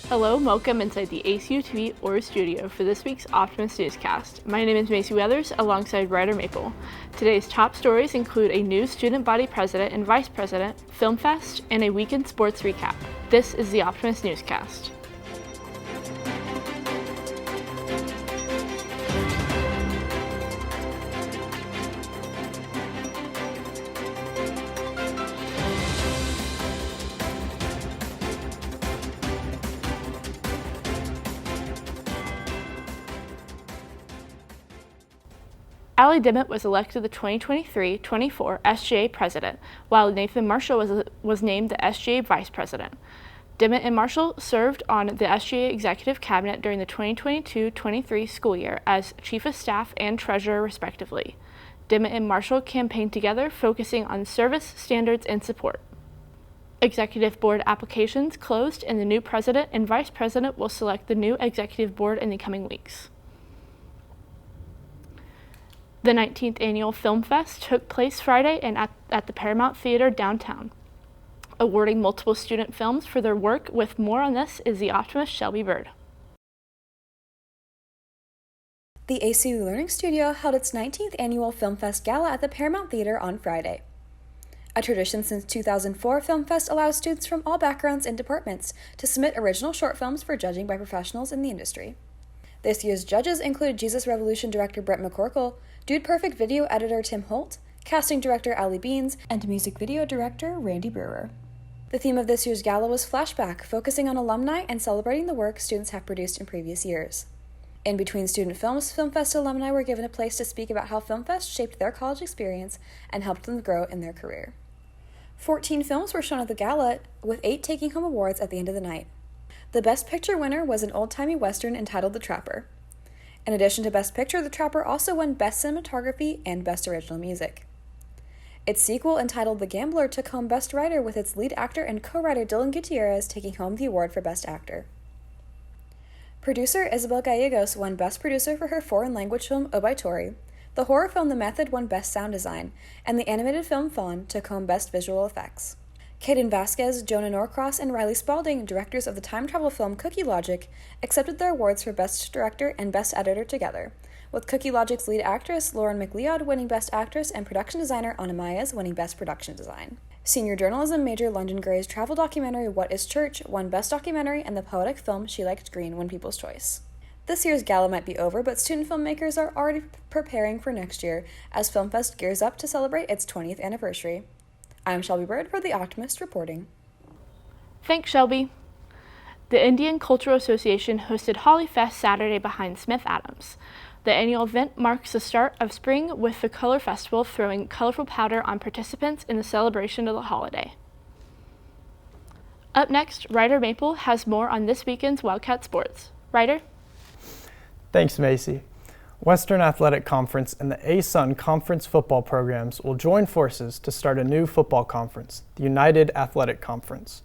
Hello and welcome inside the ACU TV Aura studio for this week's Optimist Newscast. My name is Macy Weathers alongside Ryder Maple. Today's top stories include a new student body president and vice president, Film Fest, and a weekend sports recap. This is the Optimist Newscast. Allie Dimmitt was elected the 2023-24 SGA president, while Nathan Marshall was named the SGA vice president. Dimmitt and Marshall served on the SGA executive cabinet during the 2022-23 school year as chief of staff and treasurer, respectively. Dimmitt and Marshall campaigned together, focusing on service, standards, and support. Executive board applications closed, and the new president and vice president will select the new executive board in the coming weeks. The 19th Annual Film Fest took place Friday and at the Paramount Theater downtown, awarding multiple student films for their work. With more on this is the Optimist Shelby Bird. The ACU Learning Studio held its 19th Annual Film Fest Gala at the Paramount Theater on Friday. A tradition since 2004, Film Fest allows students from all backgrounds and departments to submit original short films for judging by professionals in the industry. This year's judges include Jesus Revolution director Brett McCorkle, Dude Perfect video editor Tim Holt, casting director Allie Beans, and music video director Randy Brewer. The theme of this year's gala was Flashback, focusing on alumni and celebrating the work students have produced in previous years. In between student films, Film Fest alumni were given a place to speak about how Film Fest shaped their college experience and helped them grow in their career. 14 films were shown at the gala, with 8 taking home awards at the end of the night. The Best Picture winner was an old-timey western entitled The Trapper. In addition to Best Picture, The Trapper also won Best Cinematography and Best Original Music. Its sequel, entitled The Gambler, took home Best Writer, with its lead actor and co-writer Dylan Gutierrez taking home the award for Best Actor. Producer Isabel Gallegos won Best Producer for her foreign language film Obituary. The horror film The Method won Best Sound Design, and the animated film Fawn took home Best Visual Effects. Caden Vasquez, Jonah Norcross, and Riley Spalding, directors of the time travel film Cookie Logic, accepted their awards for Best Director and Best Editor together, with Cookie Logic's lead actress Lauren McLeod winning Best Actress and production designer Anna Myers winning Best Production Design. Senior journalism major London Gray's travel documentary What is Church won Best Documentary, and the poetic film She Liked Green won People's Choice. This year's gala might be over, but student filmmakers are already preparing for next year as Film Fest gears up to celebrate its 20th anniversary. I'm Shelby Bird for The Optimist reporting. Thanks, Shelby. The Indian Cultural Association hosted Holly Fest Saturday behind Smith Adams. The annual event marks the start of spring, with the Color Festival throwing colorful powder on participants in the celebration of the holiday. Up next, Ryder Maple has more on this weekend's Wildcat sports. Ryder? Thanks, Macy. Western Athletic Conference and the ASUN Conference football programs will join forces to start a new football conference, the United Athletic Conference.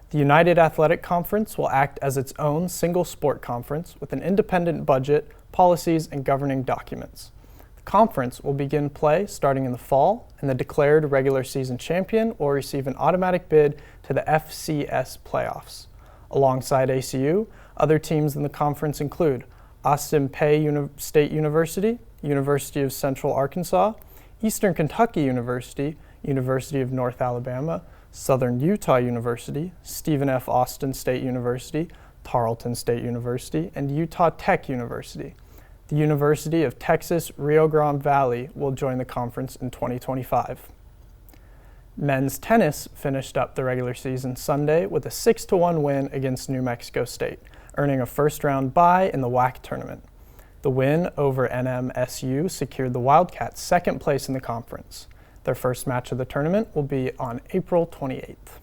The United Athletic Conference will act as its own single sport conference with an independent budget, policies, and governing documents. The conference will begin play starting in the fall, and the declared regular season champion will receive an automatic bid to the FCS playoffs. Alongside ACU, other teams in the conference include Austin Peay State University, University of Central Arkansas, Eastern Kentucky University, University of North Alabama, Southern Utah University, Stephen F. Austin State University, Tarleton State University, and Utah Tech University. The University of Texas Rio Grande Valley will join the conference in 2025. Men's tennis finished up the regular season Sunday with a 6-1 win against New Mexico State, earning a first-round bye in the WAC tournament. The win over NMSU secured the Wildcats' second place in the conference. Their first match of the tournament will be on April 28th.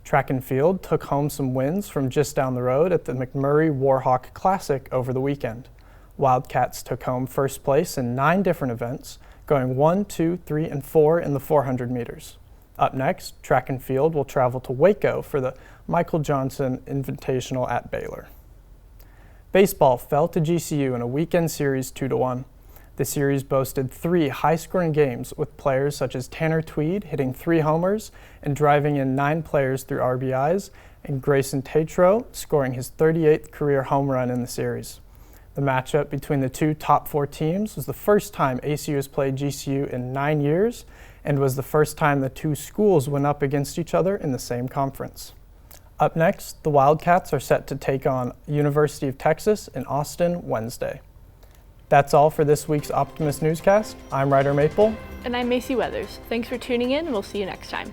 Track and field took home some wins from just down the road at the McMurray Warhawk Classic over the weekend. Wildcats took home first place in 9 different events, going 1, 2, 3, and 4 in the 400 meters. Up next, track and field will travel to Waco for the Michael Johnson Invitational at Baylor. Baseball fell to GCU in a weekend series 2-1. The series boasted 3 high-scoring games, with players such as Tanner Tweed hitting 3 homers and driving in 9 players through RBIs, and Grayson Tatro scoring his 38th career home run in the series. The matchup between the two top 4 teams was the first time ACU has played GCU in 9 years and was the first time the two schools went up against each other in the same conference. Up next, the Wildcats are set to take on University of Texas in Austin Wednesday. That's all for this week's Optimist Newscast. I'm Ryder Maple. And I'm Macy Weathers. Thanks for tuning in, and we'll see you next time.